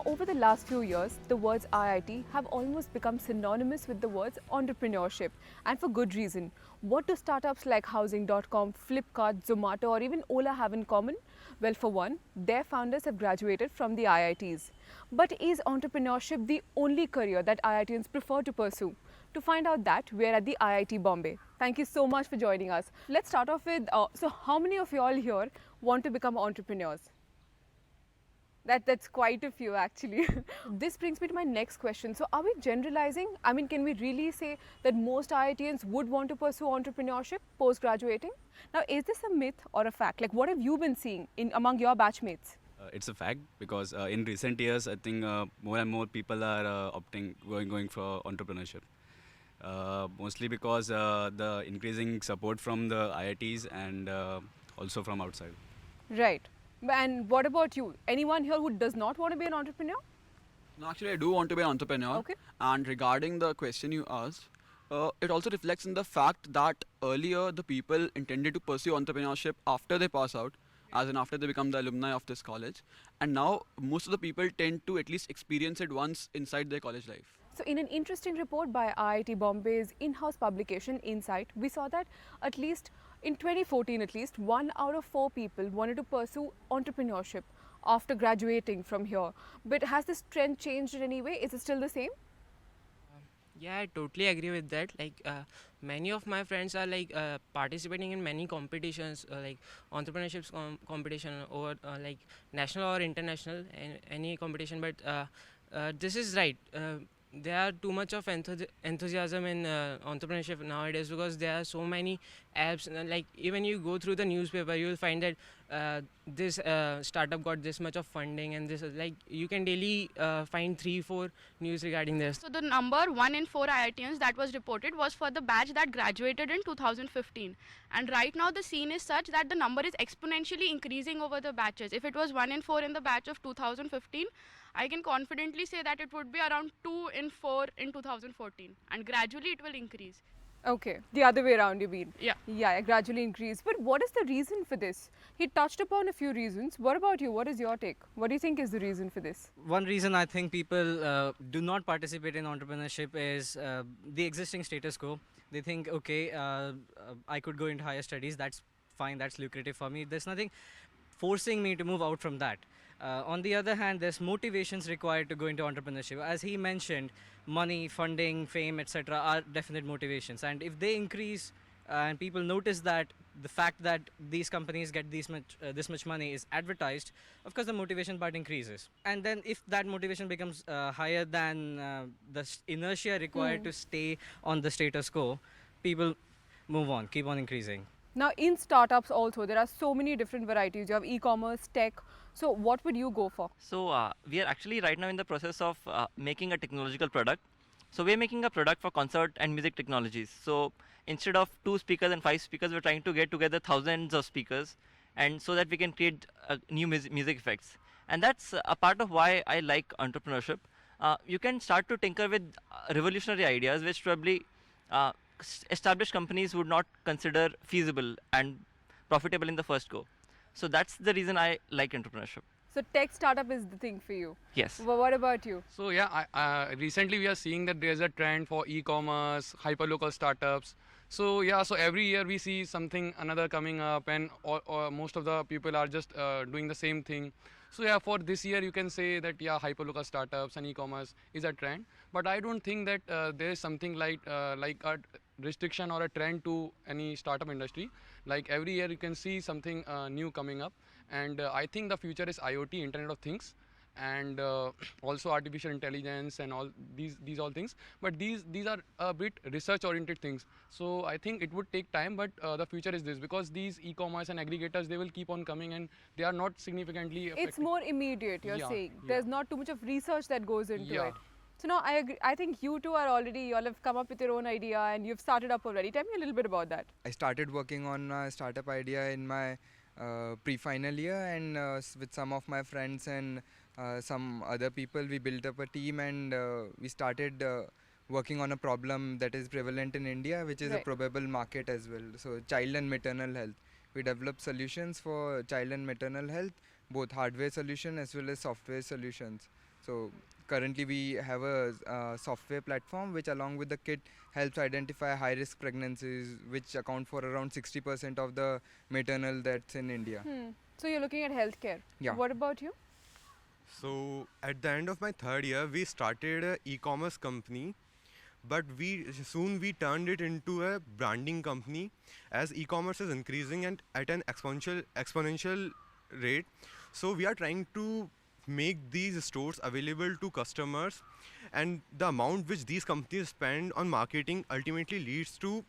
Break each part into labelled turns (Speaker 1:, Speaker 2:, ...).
Speaker 1: Over the last few years, the words IIT have almost become synonymous with the words entrepreneurship, and for good reason. What do startups like Housing.com, Flipkart, Zomato, or even Ola have in common? Well, for one, their founders have graduated from the IITs. But is entrepreneurship the only career that IITians prefer to pursue? To find out that, we're at the IIT Bombay. Thank you so much for joining us. Let's start off with so, how many of you all here want to become entrepreneurs? That's quite a few actually. This brings me to my next question. So are we generalizing? I mean, can we really say that most IITians would want to pursue entrepreneurship post graduating? Now, is this a myth or a fact? Like, what have you been seeing among your batchmates?
Speaker 2: It's a fact because in recent years, I think more and more people are going for entrepreneurship. Mostly because the increasing support from the IITs and also from outside.
Speaker 1: Right. And what about you? Anyone here who does not want to be an entrepreneur?
Speaker 3: No, actually, I do want to be an entrepreneur.
Speaker 1: Okay.
Speaker 3: And regarding the question you asked, it also reflects in the fact that earlier the people intended to pursue entrepreneurship after they pass out, as in after they become the alumni of this college. And now most of the people tend to at least experience it once inside their college life.
Speaker 1: So in an interesting report by IIT Bombay's in-house publication Insight, we saw that at least in 2014 at least 1 out of 4 people wanted to pursue entrepreneurship after graduating from here. But has this trend changed in any way? Is it still the same?
Speaker 4: Yeah, I totally agree with that. Many of my friends are participating in many competitions, like entrepreneurship competition or like national or international, any competition. But this is right. There are too much of enthusiasm in entrepreneurship nowadays because there are so many apps. Like even you go through the newspaper, you will find that this startup got this much of funding, and this is like you can daily find 3-4 news regarding this.
Speaker 5: So the number 1 in 4 IITians that was reported was for the batch that graduated in 2015. And right now the scene is such that the number is exponentially increasing over the batches. If it was 1 in 4 in the batch of 2015, I can confidently say that it would be around 2 in 4 in 2014. And gradually it will increase.
Speaker 1: Okay, the other way around you mean?
Speaker 5: Yeah.
Speaker 1: Yeah, gradually increase. But what is the reason for this? He touched upon a few reasons. What about you? What is your take? What do you think is the reason for this?
Speaker 6: One reason I think people do not participate in entrepreneurship is the existing status quo. They think, okay, I could go into higher studies, that's fine, that's lucrative for me. There's nothing forcing me to move out from that. On the other hand, there's motivations required to go into entrepreneurship. As he mentioned, money, funding, fame, etc. are definite motivations. And if they increase and people notice that the fact that these companies get this much money is advertised, of course the motivation part increases. And then if that motivation becomes higher than the inertia required to stay on the status quo, people move on, keep on increasing.
Speaker 1: Now in startups also, there are so many different varieties. You have e-commerce, tech. So what would you go for?
Speaker 7: So we are actually right now in the process of making a technological product. So we are making a product for concert and music technologies. So instead of 2 speakers and 5 speakers, we're trying to get together thousands of speakers, and so that we can create new music effects. And that's a part of why I like entrepreneurship. You can start to tinker with revolutionary ideas which probably established companies would not consider feasible and profitable in the first go. So that's the reason I like entrepreneurship.
Speaker 1: So tech startup is the thing for you.
Speaker 7: Yes.
Speaker 1: Well, what about you?
Speaker 8: So yeah, recently we are seeing that there's a trend for e-commerce, hyperlocal startups. So yeah, so every year we see something another coming up, and or most of the people are just doing the same thing. So yeah, for this year you can say that yeah, hyperlocal startups and e-commerce is a trend. But I don't think that there is something like a restriction or a trend to any startup industry. Like every year you can see something new coming up, and I think the future is IoT, Internet of Things, and also artificial intelligence and all these all things. But these are a bit research oriented things. So I think it would take time, but the future is this, because these e-commerce and aggregators, they will keep on coming, and they are not significantly affecting.
Speaker 1: It's more immediate, you're saying.
Speaker 8: Yeah.
Speaker 1: There's not too much of research that goes into
Speaker 8: Yeah.
Speaker 1: it. So now I agree. I think you two are already, you all have come up with your own idea and you've started up already. Tell me a little bit about that.
Speaker 9: I started working on a startup idea in my pre-final year, and with some of my friends and some other people, we built up a team, and we started working on a problem that is prevalent in India, which is a probable market as well. So child and maternal health. We develop solutions for child and maternal health, both hardware solution as well as software solutions. So currently we have a software platform which along with the kit helps identify high risk pregnancies which account for around 60% of the maternal deaths in India.
Speaker 1: So you're looking at healthcare.
Speaker 9: Yeah.
Speaker 1: What about you?
Speaker 10: So at the end of my third year, we started a e-commerce company, but we turned it into a branding company as e-commerce is increasing and at an exponential rate. So we are trying to make these stores available to customers, and the amount which these companies spend on marketing ultimately leads to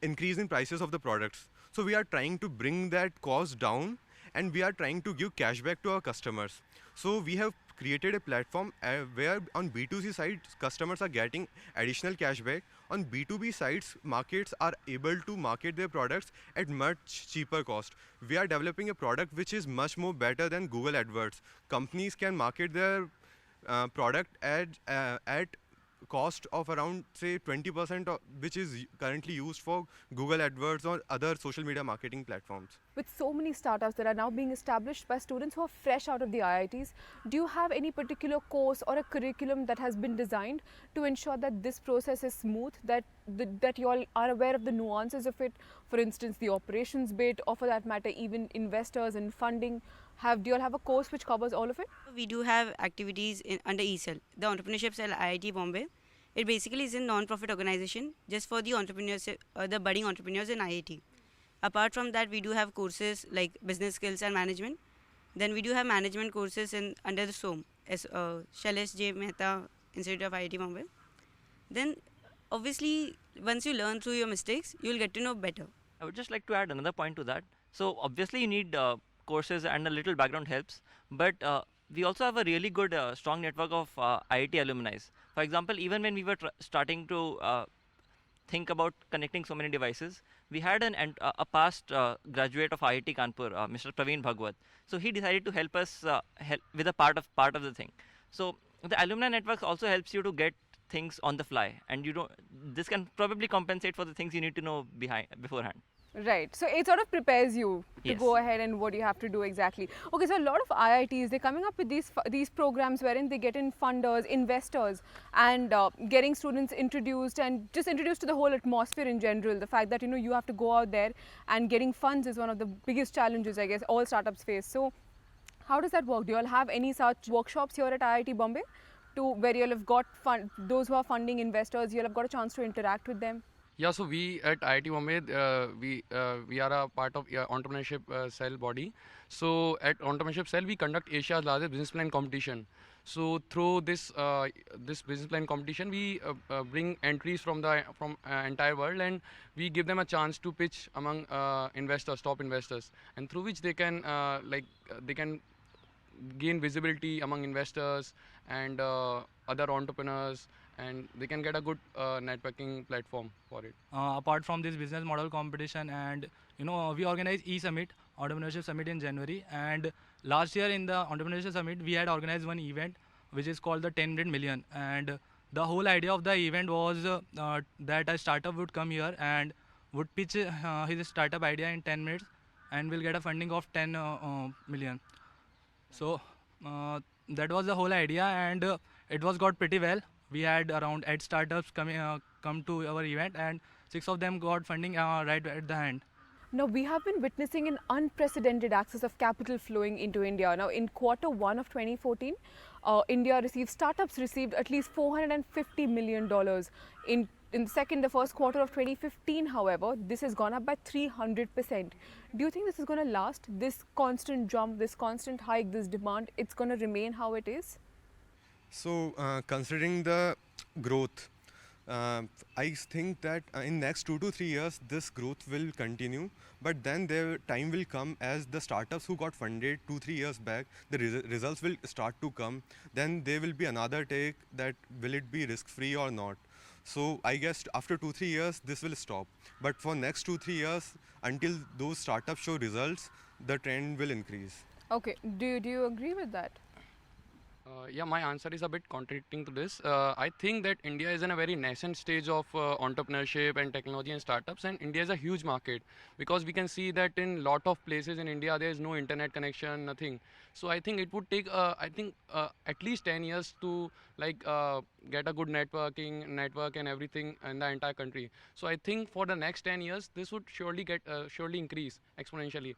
Speaker 10: increase in prices of the products. So we are trying to bring that cost down, and we are trying to give cashback to our customers. So we have created a platform where on B2C sites customers are getting additional cashback. On B2B sites, markets are able to market their products at much cheaper cost. We are developing a product which is much more better than Google AdWords. Companies can market their product at cost of around say 20% which is currently used for Google AdWords or other social media marketing platforms.
Speaker 1: With so many startups that are now being established by students who are fresh out of the IITs, do you have any particular course or a curriculum that has been designed to ensure that this process is smooth, that you all are aware of the nuances of it, for instance the operations bit, or for that matter even investors and funding? Do you all have a course which covers all of it?
Speaker 11: We do have activities under ECell, the Entrepreneurship Cell IIT Bombay. It basically is a non-profit organization just for the entrepreneurs, the budding entrepreneurs in IIT. Apart from that, we do have courses like business skills and management. Then we do have management courses under the SOM, Shailesh J. Mehta Institute of IIT Bombay. Then obviously, once you learn through your mistakes, you will get to know better.
Speaker 7: I would just like to add another point to that. So obviously you need courses and a little background helps, but we also have a really good strong network of IIT alumni. For example, even when we were starting to think about connecting so many devices, we had a past graduate of IIT Kanpur, Mr. Praveen Bhagwat. So he decided to help us with a part of the thing. So the alumni network also helps you to get things on the fly, and this can probably compensate for the things you need to know beforehand.
Speaker 1: Right, so it sort of prepares you to
Speaker 7: Yes.
Speaker 1: go ahead and what you have to do exactly. Okay, so a lot of IITs, they're coming up with these programs wherein they get in funders, investors, and getting students introduced and just introduced to the whole atmosphere in general. The fact that you have to go out there and getting funds is one of the biggest challenges I guess all startups face. So how does that work? Do you all have any such workshops here at IIT Bombay where you all have got those who are funding investors, you all have got a chance to interact with them?
Speaker 8: Yeah, so we at IIT Bombay, we are a part of Entrepreneurship Cell body. So at Entrepreneurship Cell, we conduct Asia's largest business plan competition. So through this business plan competition, we bring entries from entire world, and we give them a chance to pitch among investors, top investors, and through which they can gain visibility among investors and other entrepreneurs, and they can get a good networking platform for it.
Speaker 12: Apart from this business model competition, and we organize e-summit, entrepreneurship summit in January, and last year in the entrepreneurship summit we had organized one event which is called the 10 million, and the whole idea of the event was that a startup would come here and would pitch his startup idea in 10 minutes and will get a funding of 10 million. So that was the whole idea, and it was got pretty well. We had around 8 startups come to our event, and 6 of them got funding right at the hand.
Speaker 1: Now, we have been witnessing an unprecedented access of capital flowing into India. Now, in Q1 of 2014, startups received at least $450 million. In the first quarter of 2015, however, this has gone up by 300%. Do you think this is going to last? This constant jump, this constant hike, this demand, it's going to remain how it is?
Speaker 10: So considering the growth, I think that in next 2 to 3 years this growth will continue, but then the time will come as the startups who got funded 2-3 years back, the results will start to come. Then there will be another take that will it be risk free or not. So I guess after 2-3 years this will stop, but for next 2-3 years until those startups show results, the trend will increase.
Speaker 1: Okay, do you agree with that?
Speaker 8: Yeah, my answer is a bit contradicting to this. I think that India is in a very nascent stage of entrepreneurship and technology and startups, and India is a huge market because we can see that in lot of places in India there is no internet connection, nothing. So I think it would take, at least 10 years to get a good network and everything in the entire country. So I think for the next 10 years, this would surely increase exponentially.